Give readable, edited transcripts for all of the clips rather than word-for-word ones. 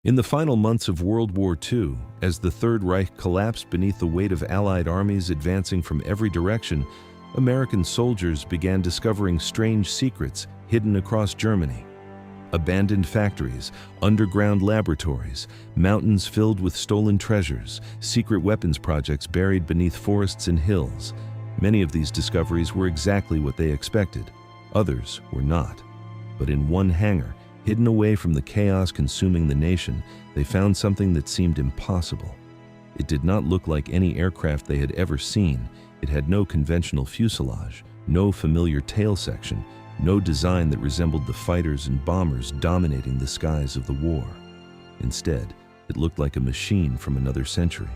In the final months of World War II, as the Third Reich collapsed beneath the weight of Allied armies advancing from every direction, American soldiers began discovering strange secrets hidden across Germany. Abandoned factories, underground laboratories, mountains filled with stolen treasures, secret weapons projects buried beneath forests and hills. Many of these discoveries were exactly what they expected. Others were not. But in one hangar, hidden away from the chaos consuming the nation, they found something that seemed impossible. It did not look like any aircraft they had ever seen. It had no conventional fuselage, no familiar tail section, no design that resembled the fighters and bombers dominating the skies of the war. Instead, it looked like a machine from another century,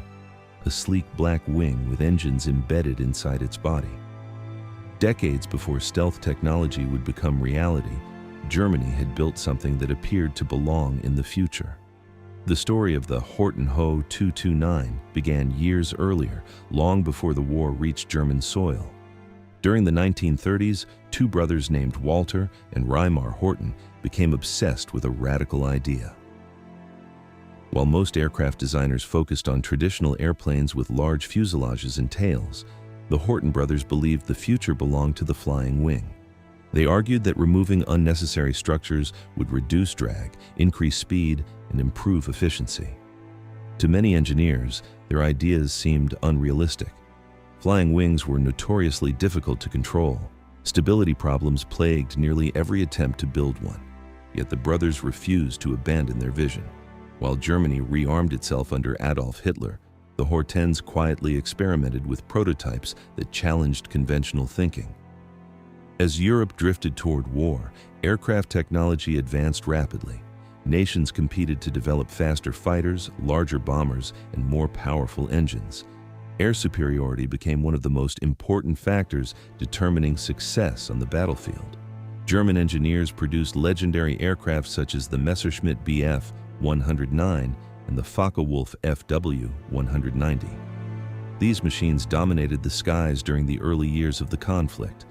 a sleek black wing with engines embedded inside its body. Decades before stealth technology would become reality, Germany had built something that appeared to belong in the future. The story of the Horten Ho 229 began years earlier, long before the war reached German soil. During the 1930s, two brothers named Walter and Reimar Horten became obsessed with a radical idea. While most aircraft designers focused on traditional airplanes with large fuselages and tails, the Horten brothers believed the future belonged to the flying wing. They argued that removing unnecessary structures would reduce drag, increase speed, and improve efficiency. To many engineers, their ideas seemed unrealistic. Flying wings were notoriously difficult to control. Stability problems plagued nearly every attempt to build one. Yet the brothers refused to abandon their vision. While Germany rearmed itself under Adolf Hitler, the Hortens quietly experimented with prototypes that challenged conventional thinking. As Europe drifted toward war, aircraft technology advanced rapidly. Nations competed to develop faster fighters, larger bombers, and more powerful engines. Air superiority became one of the most important factors determining success on the battlefield. German engineers produced legendary aircraft such as the Messerschmitt Bf 109 and the Focke-Wulf FW 190. These machines dominated the skies during the early years of the conflict.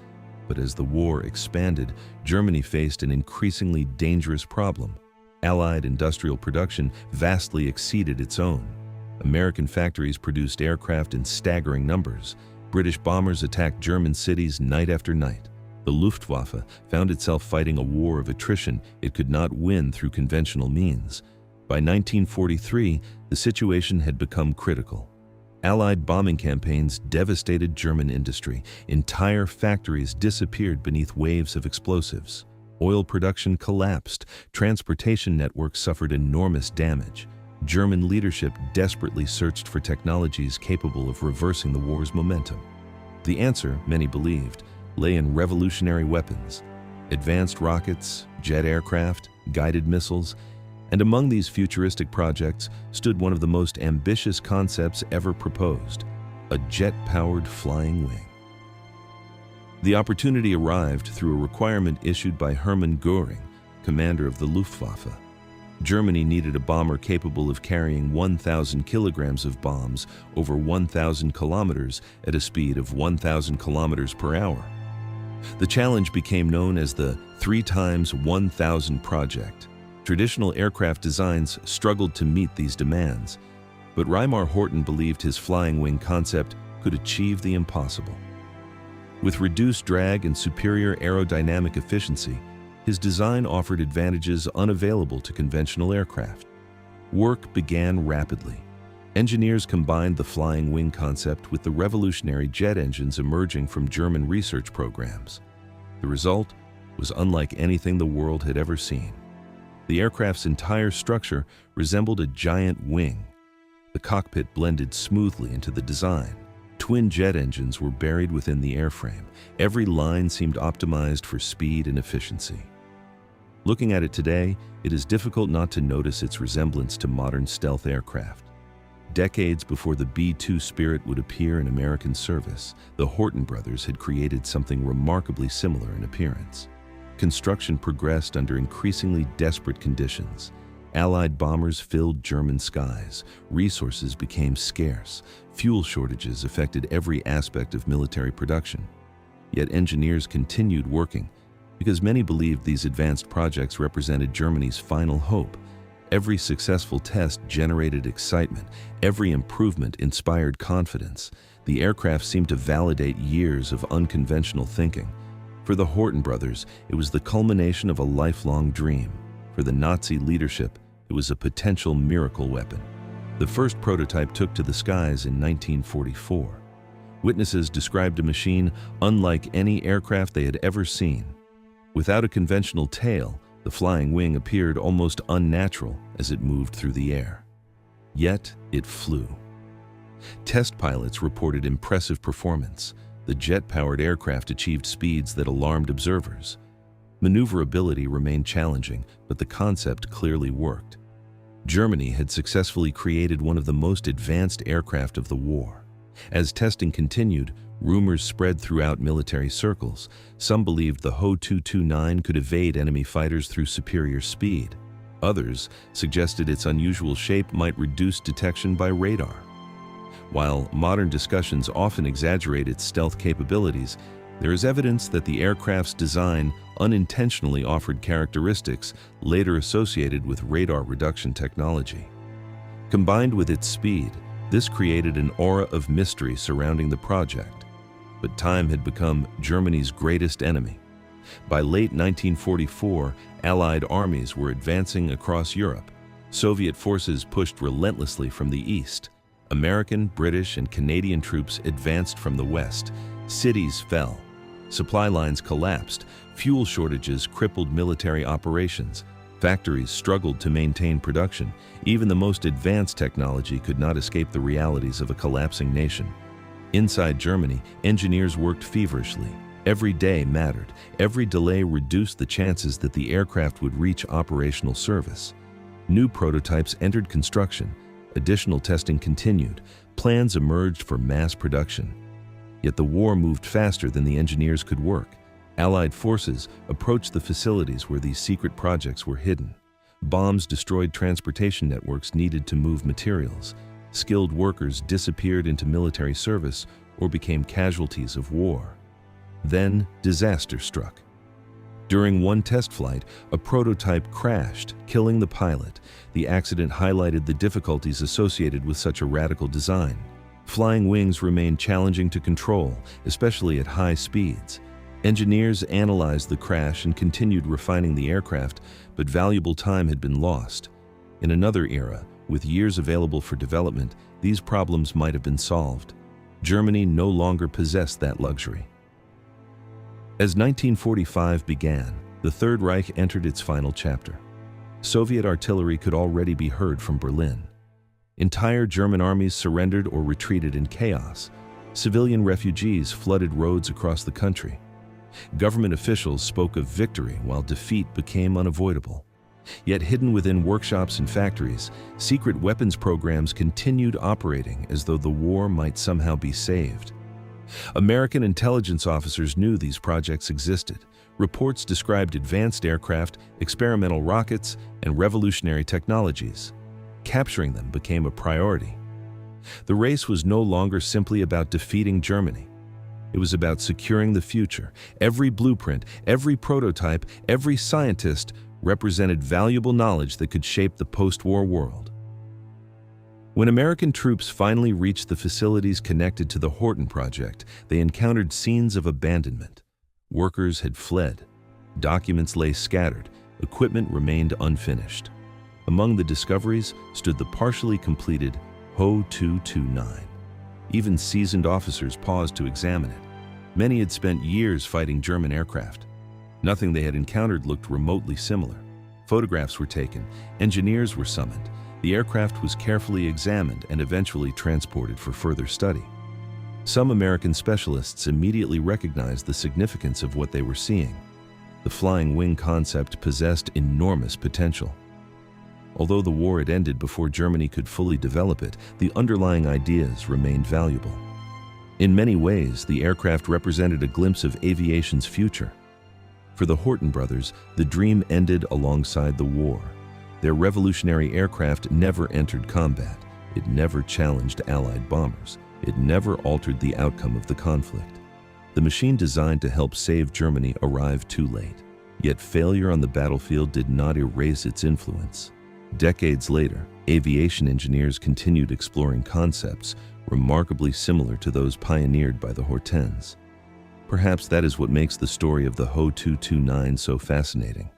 But as the war expanded, Germany faced an increasingly dangerous problem. Allied industrial production vastly exceeded its own. American factories produced aircraft in staggering numbers. British bombers attacked German cities night after night. The Luftwaffe found itself fighting a war of attrition it could not win through conventional means. By 1943, the situation had become critical. Allied bombing campaigns devastated German industry. Entire factories disappeared beneath waves of explosives. Oil production collapsed. Transportation networks suffered enormous damage. German leadership desperately searched for technologies capable of reversing the war's momentum. The answer, many believed, lay in revolutionary weapons, advanced rockets, jet aircraft, guided missiles, and among these futuristic projects stood one of the most ambitious concepts ever proposed, a jet-powered flying wing. The opportunity arrived through a requirement issued by Hermann Göring, commander of the Luftwaffe. Germany needed a bomber capable of carrying 1,000 kilograms of bombs over 1,000 kilometers at a speed of 1,000 kilometers per hour. The challenge became known as the 3x1000 project. Traditional aircraft designs struggled to meet these demands, but Reimar Horten believed his flying wing concept could achieve the impossible. With reduced drag and superior aerodynamic efficiency, his design offered advantages unavailable to conventional aircraft. Work began rapidly. Engineers combined the flying wing concept with the revolutionary jet engines emerging from German research programs. The result was unlike anything the world had ever seen. The aircraft's entire structure resembled a giant wing. The cockpit blended smoothly into the design. Twin jet engines were buried within the airframe. Every line seemed optimized for speed and efficiency. Looking at it today, it is difficult not to notice its resemblance to modern stealth aircraft. Decades before the B-2 Spirit would appear in American service, the Horten brothers had created something remarkably similar in appearance. Construction progressed under increasingly desperate conditions. Allied bombers filled German skies. Resources became scarce. Fuel shortages affected every aspect of military production. Yet engineers continued working because many believed these advanced projects represented Germany's final hope. Every successful test generated excitement. Every improvement inspired confidence. The aircraft seemed to validate years of unconventional thinking. For the Horten brothers, it was the culmination of a lifelong dream. For the Nazi leadership, it was a potential miracle weapon. The first prototype took to the skies in 1944. Witnesses described a machine unlike any aircraft they had ever seen. Without a conventional tail, the flying wing appeared almost unnatural as it moved through the air. Yet, it flew. Test pilots reported impressive performance. The jet-powered aircraft achieved speeds that alarmed observers. Maneuverability remained challenging, but the concept clearly worked. Germany had successfully created one of the most advanced aircraft of the war. As testing continued, rumors spread throughout military circles. Some believed the Ho 229 could evade enemy fighters through superior speed. Others suggested its unusual shape might reduce detection by radar. While modern discussions often exaggerate its stealth capabilities, there is evidence that the aircraft's design unintentionally offered characteristics later associated with radar reduction technology. Combined with its speed, this created an aura of mystery surrounding the project. But time had become Germany's greatest enemy. By late 1944, Allied armies were advancing across Europe. Soviet forces pushed relentlessly from the east. American, British, and Canadian troops advanced from the west. Cities fell. Supply lines collapsed. Fuel shortages crippled military operations. Factories struggled to maintain production. Even the most advanced technology could not escape the realities of a collapsing nation. Inside Germany, engineers worked feverishly. Every day mattered. Every delay reduced the chances that the aircraft would reach operational service. New prototypes entered construction. Additional testing continued. Plans emerged for mass production. Yet the war moved faster than the engineers could work. Allied forces approached the facilities where these secret projects were hidden. Bombs destroyed transportation networks needed to move materials. Skilled workers disappeared into military service or became casualties of war. Then disaster struck. During one test flight, a prototype crashed, killing the pilot. The accident highlighted the difficulties associated with such a radical design. Flying wings remained challenging to control, especially at high speeds. Engineers analyzed the crash and continued refining the aircraft, but valuable time had been lost. In another era, with years available for development, these problems might have been solved. Germany no longer possessed that luxury. As 1945 began, the Third Reich entered its final chapter. Soviet artillery could already be heard from Berlin. Entire German armies surrendered or retreated in chaos. Civilian refugees flooded roads across the country. Government officials spoke of victory while defeat became unavoidable. Yet hidden within workshops and factories, secret weapons programs continued operating as though the war might somehow be saved. American intelligence officers knew these projects existed. Reports described advanced aircraft, experimental rockets, and revolutionary technologies. Capturing them became a priority. The race was no longer simply about defeating Germany. It was about securing the future. Every blueprint, every prototype, every scientist represented valuable knowledge that could shape the post-war world. When American troops finally reached the facilities connected to the Horten project, they encountered scenes of abandonment. Workers had fled. Documents lay scattered. Equipment remained unfinished. Among the discoveries stood the partially completed Ho 229. Even seasoned officers paused to examine it. Many had spent years fighting German aircraft. Nothing they had encountered looked remotely similar. Photographs were taken. Engineers were summoned. The aircraft was carefully examined and eventually transported for further study. Some American specialists immediately recognized the significance of what they were seeing. The flying wing concept possessed enormous potential. Although the war had ended before Germany could fully develop it, the underlying ideas remained valuable. In many ways, the aircraft represented a glimpse of aviation's future. For the Horten brothers, the dream ended alongside the war. Their revolutionary aircraft never entered combat. It never challenged Allied bombers. It never altered the outcome of the conflict. The machine designed to help save Germany arrived too late. Yet failure on the battlefield did not erase its influence. Decades later, aviation engineers continued exploring concepts remarkably similar to those pioneered by the Hortens. Perhaps that is what makes the story of the Ho 229 so fascinating.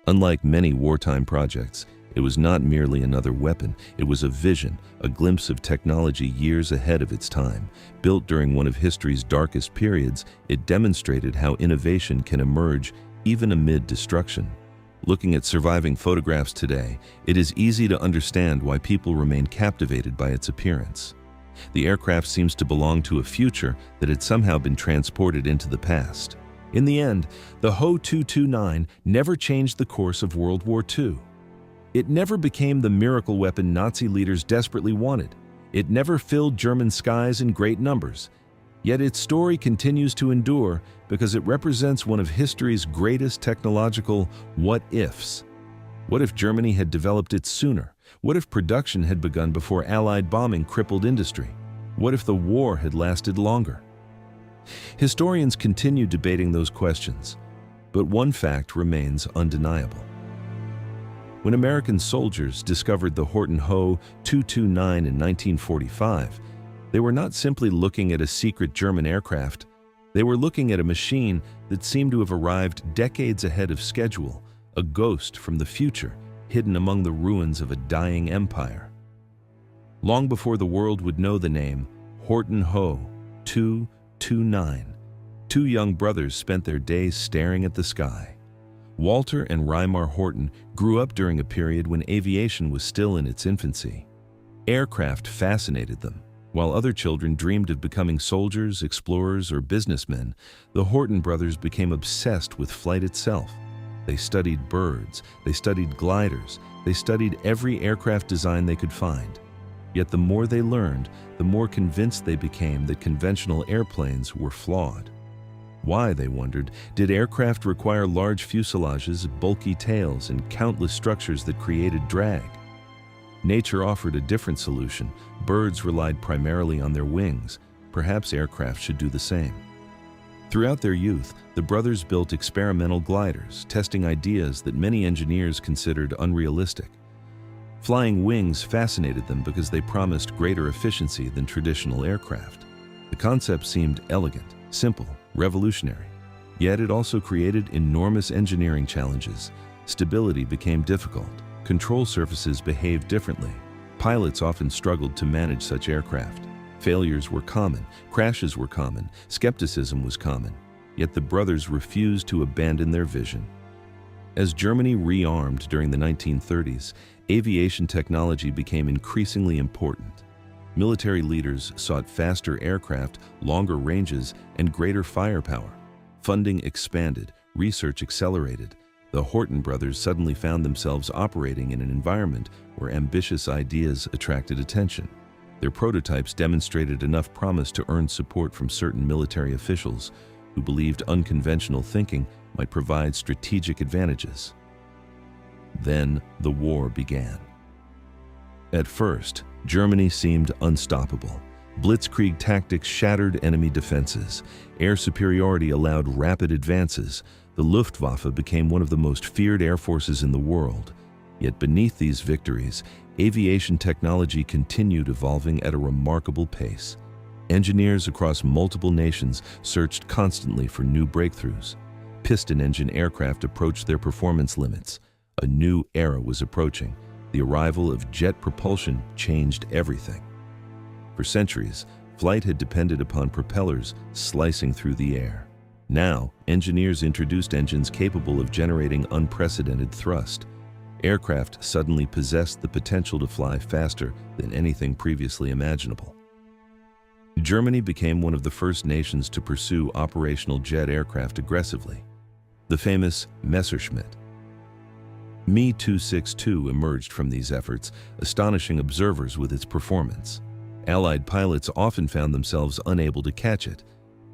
Unlike many wartime projects, it was not merely another weapon, it was a vision, a glimpse of technology years ahead of its time. Built during one of history's darkest periods, it demonstrated how innovation can emerge even amid destruction. Looking at surviving photographs today, it is easy to understand why people remain captivated by its appearance. The aircraft seems to belong to a future that had somehow been transported into the past. In the end, the Ho 229 never changed the course of World War II. It never became the miracle weapon Nazi leaders desperately wanted. It never filled German skies in great numbers. Yet its story continues to endure because it represents one of history's greatest technological what-ifs. What if Germany had developed it sooner? What if production had begun before Allied bombing crippled industry? What if the war had lasted longer? Historians continue debating those questions, but one fact remains undeniable. When American soldiers discovered the Horten Ho 229 in 1945, they were not simply looking at a secret German aircraft, they were looking at a machine that seemed to have arrived decades ahead of schedule, a ghost from the future hidden among the ruins of a dying empire. Long before the world would know the name Horten Ho 229, two young brothers spent their days staring at the sky. Walter and Reimar Horten grew up during a period when aviation was still in its infancy. Aircraft fascinated them. While other children dreamed of becoming soldiers, explorers, or businessmen, the Horten brothers became obsessed with flight itself. They studied birds, they studied gliders, they studied every aircraft design they could find. Yet the more they learned, the more convinced they became that conventional airplanes were flawed. Why, they wondered, did aircraft require large fuselages, bulky tails, and countless structures that created drag? Nature offered a different solution. Birds relied primarily on their wings. Perhaps aircraft should do the same. Throughout their youth, the brothers built experimental gliders, testing ideas that many engineers considered unrealistic. Flying wings fascinated them because they promised greater efficiency than traditional aircraft. The concept seemed elegant, simple, revolutionary. Yet it also created enormous engineering challenges. Stability became difficult. Control surfaces behaved differently. Pilots often struggled to manage such aircraft. Failures were common, crashes were common, skepticism was common. Yet the brothers refused to abandon their vision. As Germany rearmed during the 1930s, aviation technology became increasingly important. Military leaders sought faster aircraft, longer ranges, and greater firepower. Funding expanded, research accelerated. The Horten brothers suddenly found themselves operating in an environment where ambitious ideas attracted attention. Their prototypes demonstrated enough promise to earn support from certain military officials who believed unconventional thinking might provide strategic advantages. Then the war began. At first, Germany seemed unstoppable. Blitzkrieg tactics shattered enemy defenses. Air superiority allowed rapid advances. The Luftwaffe became one of the most feared air forces in the world. Yet beneath these victories, aviation technology continued evolving at a remarkable pace. Engineers across multiple nations searched constantly for new breakthroughs. Piston engine aircraft approached their performance limits. A new era was approaching. The arrival of jet propulsion changed everything. For centuries, flight had depended upon propellers slicing through the air. Now, engineers introduced engines capable of generating unprecedented thrust. Aircraft suddenly possessed the potential to fly faster than anything previously imaginable. Germany became one of the first nations to pursue operational jet aircraft aggressively. The famous Messerschmitt Me 262 emerged from these efforts, astonishing observers with its performance. Allied pilots often found themselves unable to catch it.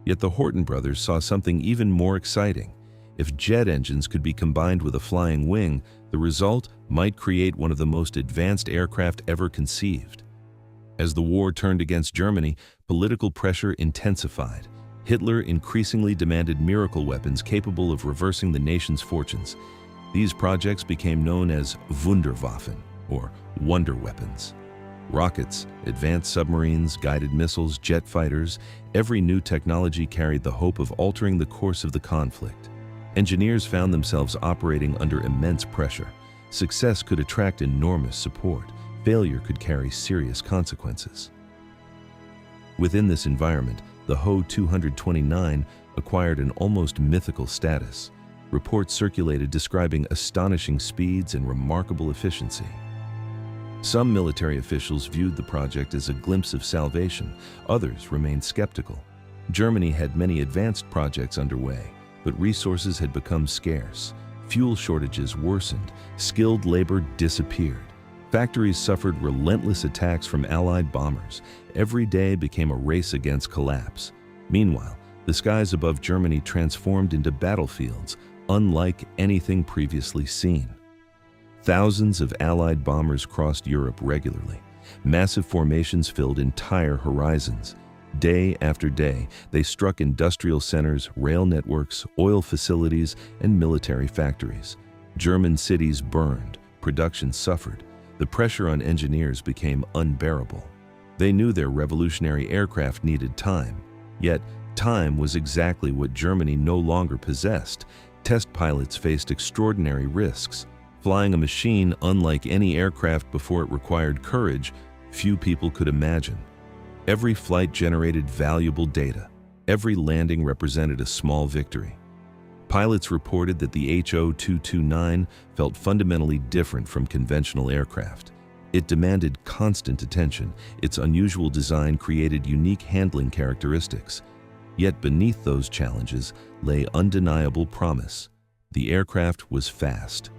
Yet the Horten brothers saw something even more exciting. If jet engines could be combined with a flying wing, the result might create one of the most advanced aircraft ever conceived. As the war turned against Germany, political pressure intensified. Hitler increasingly demanded miracle weapons capable of reversing the nation's fortunes. These projects became known as Wunderwaffen. or wonder weapons. Rockets, advanced submarines, guided missiles, jet fighters, every new technology carried the hope of altering the course of the conflict. Engineers found themselves operating under immense pressure. Success could attract enormous support. Failure could carry serious consequences. Within this environment, the Ho 229 acquired an almost mythical status. Reports circulated describing astonishing speeds and remarkable efficiency. Some military officials viewed the project as a glimpse of salvation. Others remained skeptical. Germany had many advanced projects underway, but resources had become scarce. Fuel shortages worsened. Skilled labor disappeared. Factories suffered relentless attacks from Allied bombers. Every day became a race against collapse. Meanwhile, the skies above Germany transformed into battlefields, unlike anything previously seen. Thousands of Allied bombers crossed Europe regularly. Massive formations filled entire horizons. Day after day, they struck industrial centers, rail networks, oil facilities, and military factories. German cities burned. Production suffered. The pressure on engineers became unbearable. They knew their revolutionary aircraft needed time. Yet, time was exactly what Germany no longer possessed. Test pilots faced extraordinary risks. Flying a machine unlike any aircraft before it required courage few people could imagine. Every flight generated valuable data. Every landing represented a small victory. Pilots reported that the Ho 229 felt fundamentally different from conventional aircraft. It demanded constant attention. Its unusual design created unique handling characteristics. Yet beneath those challenges lay undeniable promise. The aircraft was fast.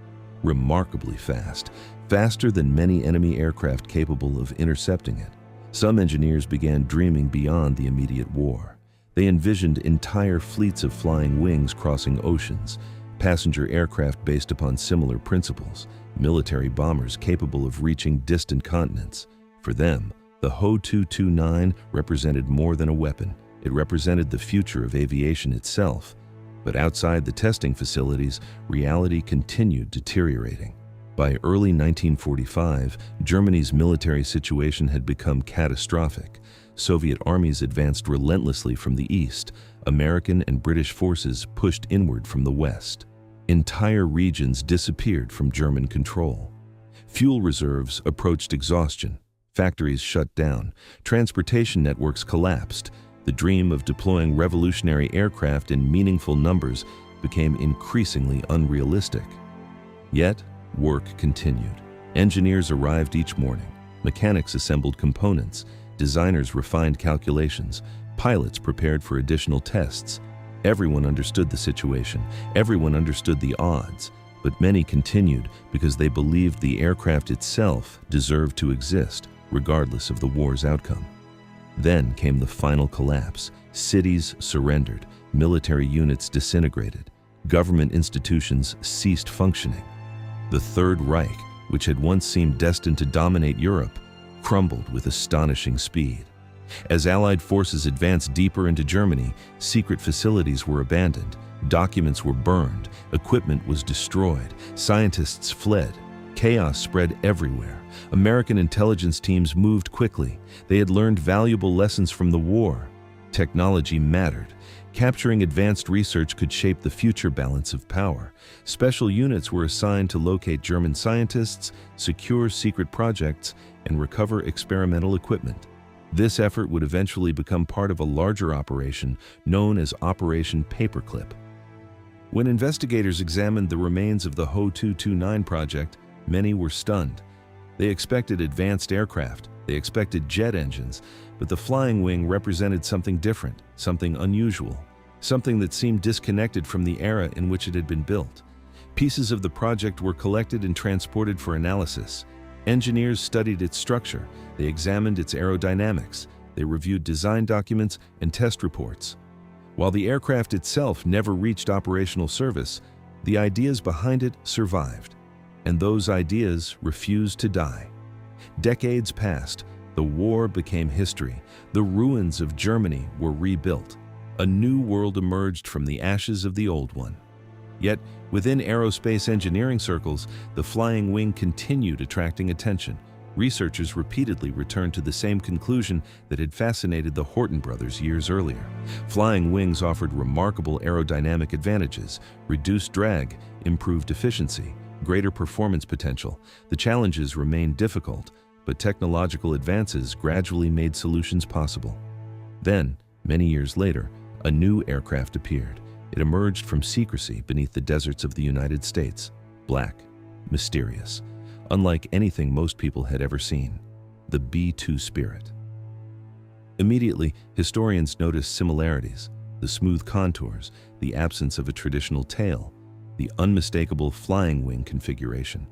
Remarkably fast, faster than many enemy aircraft capable of intercepting it. Some engineers began dreaming beyond the immediate war. They envisioned entire fleets of flying wings crossing oceans, passenger aircraft based upon similar principles, military bombers capable of reaching distant continents. For them, the Ho 229 represented more than a weapon. It represented the future of aviation itself. But outside the testing facilities, reality continued deteriorating. By early 1945, Germany's military situation had become catastrophic. Soviet armies advanced relentlessly from the east. American and British forces pushed inward from the west. Entire regions disappeared from German control. Fuel reserves approached exhaustion. Factories shut down. Transportation networks collapsed. The dream of deploying revolutionary aircraft in meaningful numbers became increasingly unrealistic. Yet, work continued. Engineers arrived each morning. Mechanics assembled components. Designers refined calculations. Pilots prepared for additional tests. Everyone understood the situation. Everyone understood the odds. But many continued because they believed the aircraft itself deserved to exist, regardless of the war's outcome. Then came the final collapse. Cities surrendered. Military units disintegrated. Government institutions ceased functioning. The Third Reich, which had once seemed destined to dominate Europe, crumbled with astonishing speed. As Allied forces advanced deeper into Germany, secret facilities were abandoned, documents were burned, equipment was destroyed, scientists fled. Chaos spread everywhere. American intelligence teams moved quickly. They had learned valuable lessons from the war. Technology mattered. Capturing advanced research could shape the future balance of power. Special units were assigned to locate German scientists, secure secret projects, and recover experimental equipment. This effort would eventually become part of a larger operation known as Operation Paperclip. When investigators examined the remains of the Ho 229 project, many were stunned. They expected advanced aircraft, they expected jet engines, but the flying wing represented something different, something unusual, something that seemed disconnected from the era in which it had been built. Pieces of the project were collected and transported for analysis. Engineers studied its structure, they examined its aerodynamics, they reviewed design documents and test reports. While the aircraft itself never reached operational service, the ideas behind it survived, and those ideas refused to die. Decades passed, the war became history, the ruins of Germany were rebuilt. A new world emerged from the ashes of the old one. Yet, within aerospace engineering circles, the flying wing continued attracting attention. Researchers repeatedly returned to the same conclusion that had fascinated the Horten brothers years earlier. Flying wings offered remarkable aerodynamic advantages, reduced drag, improved efficiency, greater performance potential. The challenges remained difficult, but technological advances gradually made solutions possible. Then, many years later, a new aircraft appeared. It emerged from secrecy beneath the deserts of the United States, black, mysterious, unlike anything most people had ever seen, the B-2 Spirit. Immediately, historians noticed similarities: the smooth contours, the absence of a traditional tail, the unmistakable flying wing configuration.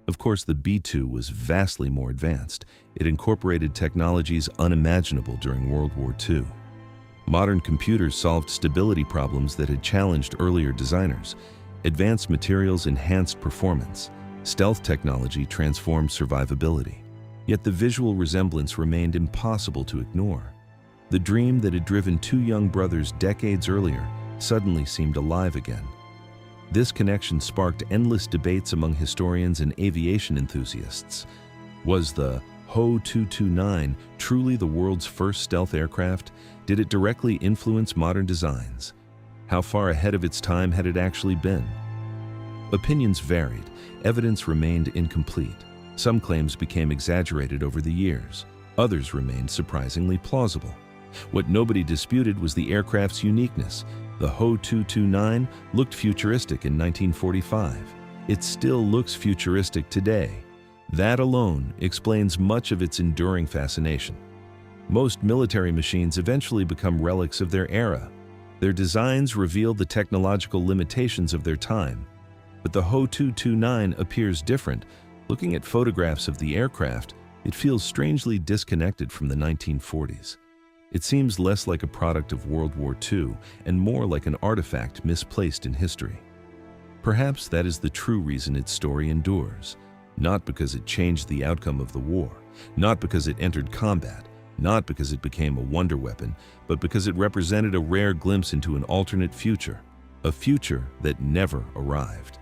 Of course, the B-2 was vastly more advanced. It incorporated technologies unimaginable during World War II. Modern computers solved stability problems that had challenged earlier designers. Advanced materials enhanced performance. Stealth technology transformed survivability. Yet the visual resemblance remained impossible to ignore. The dream that had driven two young brothers decades earlier suddenly seemed alive again. This connection sparked endless debates among historians and aviation enthusiasts. Was the Ho 229 truly the world's first stealth aircraft? Did it directly influence modern designs? How far ahead of its time had it actually been? Opinions varied. Evidence remained incomplete. Some claims became exaggerated over the years. Others remained surprisingly plausible. What nobody disputed was the aircraft's uniqueness. The Ho 229 looked futuristic in 1945. It still looks futuristic today. That alone explains much of its enduring fascination. Most military machines eventually become relics of their era. Their designs reveal the technological limitations of their time. But the Ho 229 appears different. Looking at photographs of the aircraft, it feels strangely disconnected from the 1940s. It seems less like a product of World War II and more like an artifact misplaced in history. Perhaps that is the true reason its story endures. Not because it changed the outcome of the war, not because it entered combat, not because it became a wonder weapon, but because it represented a rare glimpse into an alternate future, a future that never arrived.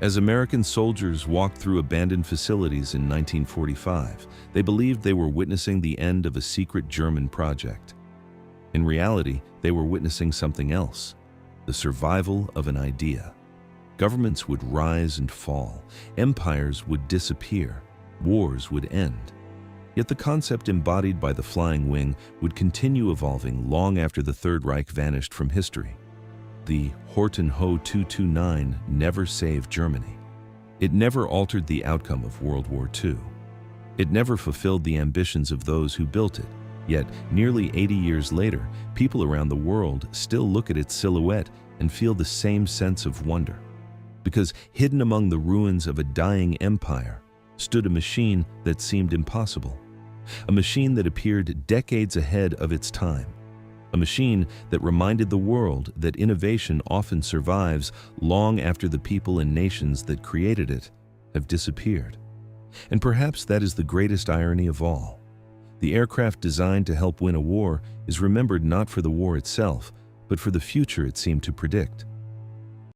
As American soldiers walked through abandoned facilities in 1945, they believed they were witnessing the end of a secret German project. In reality, they were witnessing something else: the survival of an idea. Governments would rise and fall, empires would disappear, wars would end. Yet the concept embodied by the flying wing would continue evolving long after the Third Reich vanished from history. The Horten Ho 229 never saved Germany. It never altered the outcome of World War II. It never fulfilled the ambitions of those who built it. Yet, nearly 80 years later, people around the world still look at its silhouette and feel the same sense of wonder. Because hidden among the ruins of a dying empire stood a machine that seemed impossible. A machine that appeared decades ahead of its time. A machine that reminded the world that innovation often survives long after the people and nations that created it have disappeared. And perhaps that is the greatest irony of all. The aircraft designed to help win a war is remembered not for the war itself, but for the future it seemed to predict.